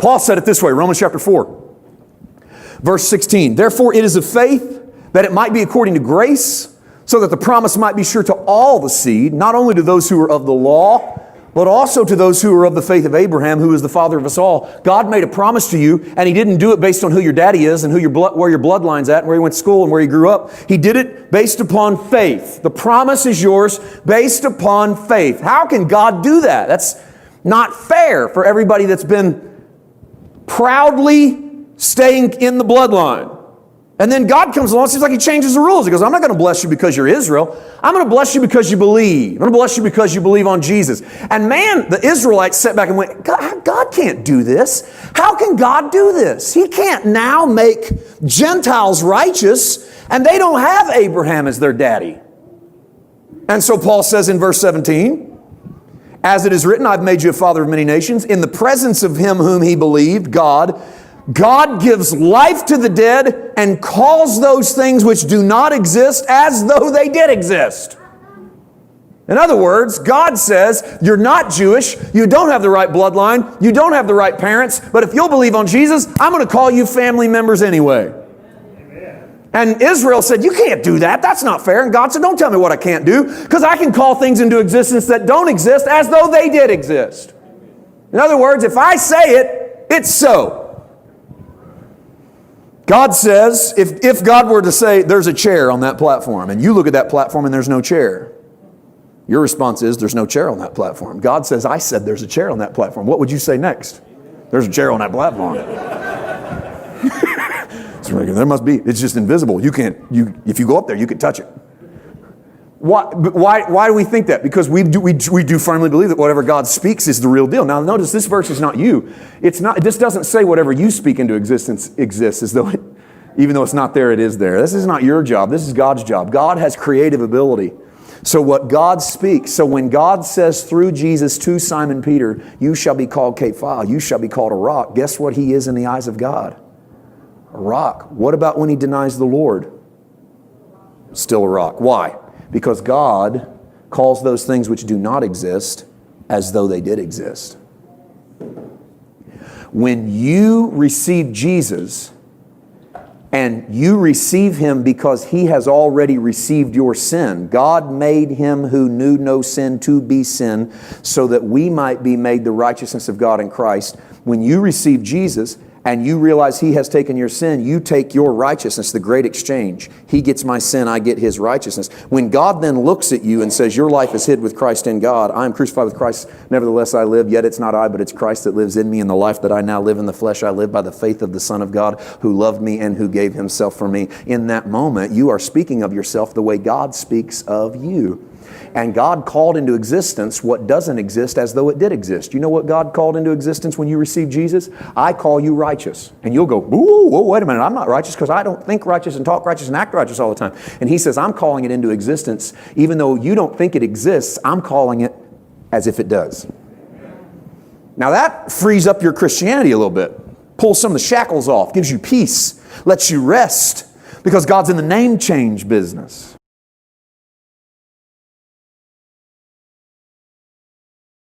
Paul said it this way, Romans chapter 4, verse 16. Therefore it is of faith that it might be according to grace, so that the promise might be sure to all the seed, not only to those who are of the law, but also to those who are of the faith of Abraham, who is the father of us all. God made a promise to you, and He didn't do it based on who your daddy is and where your bloodline's at and where you went to school and where you grew up. He did it based upon faith. The promise is yours based upon faith. How can God do that? That's not fair for everybody that's been proudly staying in the bloodline. And then God comes along, it seems like He changes the rules. He goes, I'm not going to bless you because you're Israel. I'm going to bless you because you believe. I'm going to bless you because you believe on Jesus. And man, the Israelites sat back and went, God can't do this. How can God do this? He can't now make Gentiles righteous, and they don't have Abraham as their daddy. And so Paul says in verse 17, as it is written, I've made you a father of many nations. In the presence of him whom he believed, God gives life to the dead and calls those things which do not exist as though they did exist. In other words, God says, you're not Jewish, you don't have the right bloodline, you don't have the right parents, but if you'll believe on Jesus, I'm going to call you family members anyway. Amen. And Israel said, you can't do that, that's not fair. And God said, don't tell me what I can't do, because I can call things into existence that don't exist as though they did exist. In other words, if I say it, it's so. God says, if God were to say, there's a chair on that platform, and you look at that platform and there's no chair, your response is, there's no chair on that platform. God says, I said there's a chair on that platform. What would you say next? There's a chair on that platform. There must be. It's just invisible. If you go up there, you can touch it. Why do we think that? Because we do firmly believe that whatever God speaks is the real deal. Now notice this verse is not you. This doesn't say whatever you speak into existence exists, as though even though it's not there, it is there. This is not your job. This is God's job. God has creative ability. So what God speaks, so when God says through Jesus to Simon Peter, you shall be called Kephah, you shall be called a rock, guess what he is in the eyes of God? A rock. What about when he denies the Lord? Still a rock. Why? Because God calls those things which do not exist as though they did exist. When you receive Jesus, and you receive Him because He has already received your sin, God made Him who knew no sin to be sin, so that we might be made the righteousness of God in Christ. When you receive Jesus, and you realize He has taken your sin, you take your righteousness, the great exchange. He gets my sin, I get His righteousness. When God then looks at you and says, your life is hid with Christ in God, I am crucified with Christ, nevertheless I live, yet it's not I, but it's Christ that lives in me, and the life that I now live in the flesh, I live by the faith of the Son of God, who loved me and who gave Himself for me. In that moment, you are speaking of yourself the way God speaks of you. And God called into existence what doesn't exist as though it did exist. You know what God called into existence when you received Jesus? I call you righteous. And you'll go, whoa, wait a minute, I'm not righteous because I don't think righteous and talk righteous and act righteous all the time. And He says, I'm calling it into existence. Even though you don't think it exists, I'm calling it as if it does. Now that frees up your Christianity a little bit. Pulls some of the shackles off, gives you peace, lets you rest, because God's in the name change business.